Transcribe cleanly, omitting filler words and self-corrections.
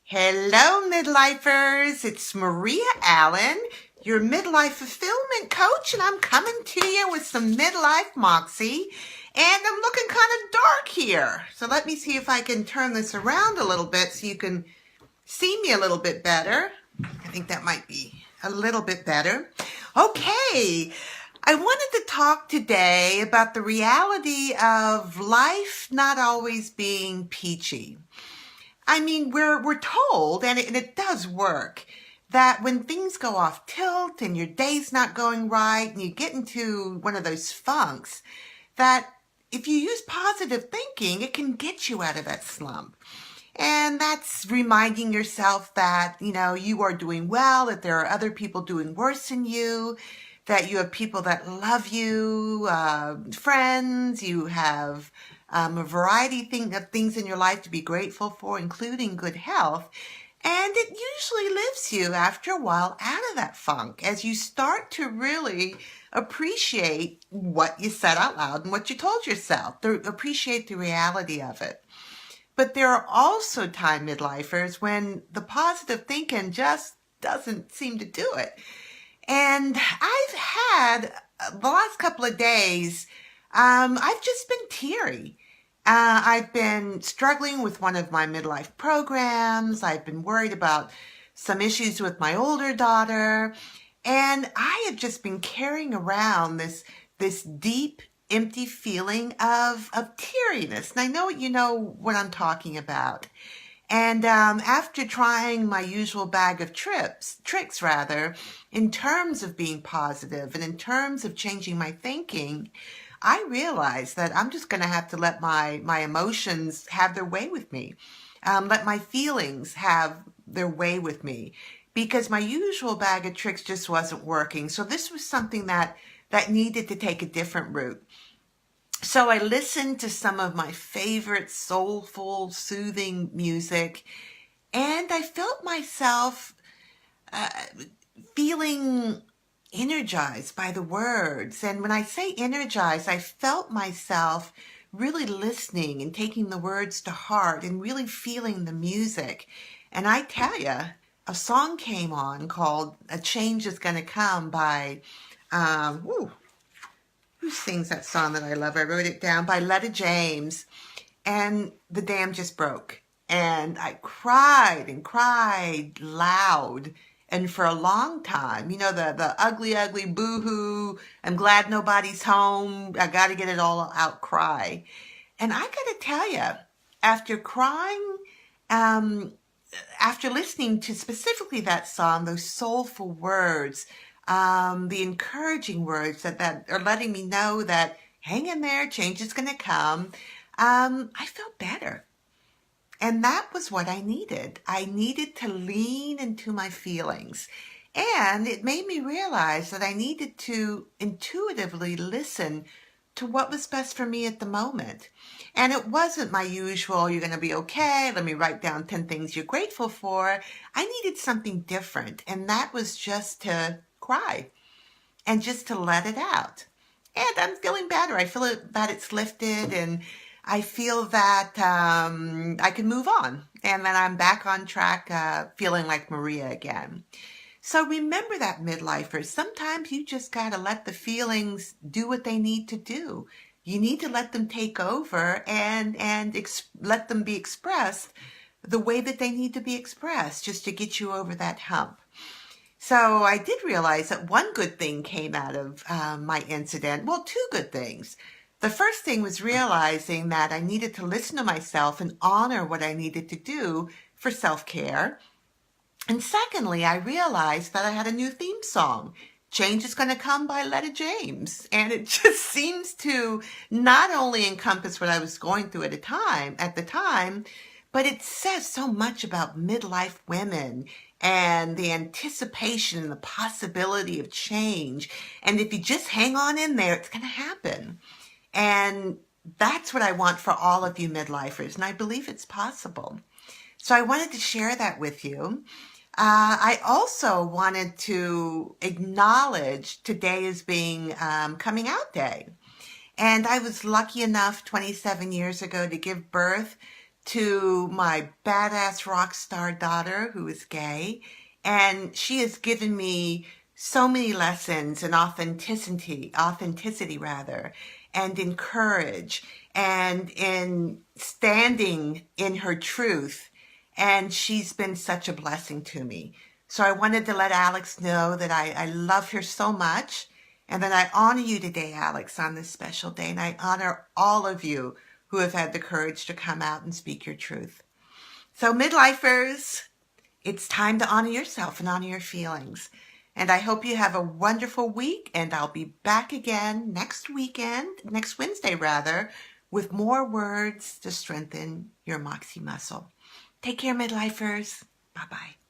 Hello, midlifers. It's Maria Allen, your midlife fulfillment coach, and I'm coming to you with some midlife moxie. And I'm looking kind of dark here. So let me see if I can turn this around a little bit so you can see me a little bit better. I think that might be a little bit better. Okay. I wanted to talk today about the reality of life not always being peachy. I mean, we're told, and it does work, that when things go off tilt and your day's not going right and you get into one of those funks, that if you use positive thinking, it can get you out of that slump. And that's reminding yourself that, you are doing well, that there are other people doing worse than you, that you have people that love you, friends, you have a variety of things in your life to be grateful for, including good health. And it usually lifts you after a while out of that funk as you start to really appreciate what you said out loud and what you told yourself, appreciate the reality of it. But there are also time, midlifers, when the positive thinking just doesn't seem to do it. And I've had the last couple of days, I've just been teary. I've been struggling with one of my midlife programs. I've been worried about some issues with my older daughter. And I have just been carrying around this deep, empty feeling of teariness. And I know you know what I'm talking about. And after trying my usual bag of tricks, in terms of being positive and in terms of changing my thinking, I realized that I'm just going to have to let my emotions have their way with me, let my feelings have their way with me, because my usual bag of tricks just wasn't working. So this was something that needed to take a different route. So I listened to some of my favorite soulful, soothing music, and I felt myself feeling energized by the words. And when I say energized, I felt myself really listening and taking the words to heart and really feeling the music. And I tell you, a song came on called "A Change Is Gonna Come" by, who sings that song that I love? I wrote it down, by Letta James. And the dam just broke. And I cried and cried loud. And for a long time, the ugly, ugly boo-hoo, I'm glad nobody's home, I got to get it all out cry. And I got to tell you, after crying, after listening to specifically that song, those soulful words, the encouraging words that are letting me know that hang in there, change is going to come, I felt better. And that was what I needed. I needed to lean into my feelings. And it made me realize that I needed to intuitively listen to what was best for me at the moment. And it wasn't my usual, you're going to be okay, let me write down 10 things you're grateful for. I needed something different. And that was just to cry and just to let it out. And I'm feeling better. I feel that it's lifted, and I feel that I can move on, and that I'm back on track, feeling like Maria again. So remember that, midlifers. Sometimes you just got to let the feelings do what they need to do. You need to let them take over and let them be expressed the way that they need to be expressed, just to get you over that hump. So I did realize that one good thing came out of my incident. Well, two good things. The first thing was realizing that I needed to listen to myself and honor what I needed to do for self-care. And secondly, I realized that I had a new theme song, "Change Is Gonna Come" by Letta James. And it just seems to not only encompass what I was going through at the time, but it says so much about midlife women and the anticipation and the possibility of change. And if you just hang on in there, it's going to happen. And that's what I want for all of you midlifers, and I believe it's possible. So I wanted to share that with you. I also wanted to acknowledge today as being Coming Out Day. And I was lucky enough 27 years ago to give birth to my badass rock star daughter who is gay, and she has given me so many lessons in authenticity rather, and in courage, and in standing in her truth. And she's been such a blessing to me. So I wanted to let Alex know that I love her so much, and that I honor you today, Alex, on this special day. And I honor all of you who have had the courage to come out and speak your truth. So midlifers, it's time to honor yourself and honor your feelings. And I hope you have a wonderful week, and I'll be back again next Wednesday rather, with more words to strengthen your Moxie muscle. Take care, midlifers. Bye-bye.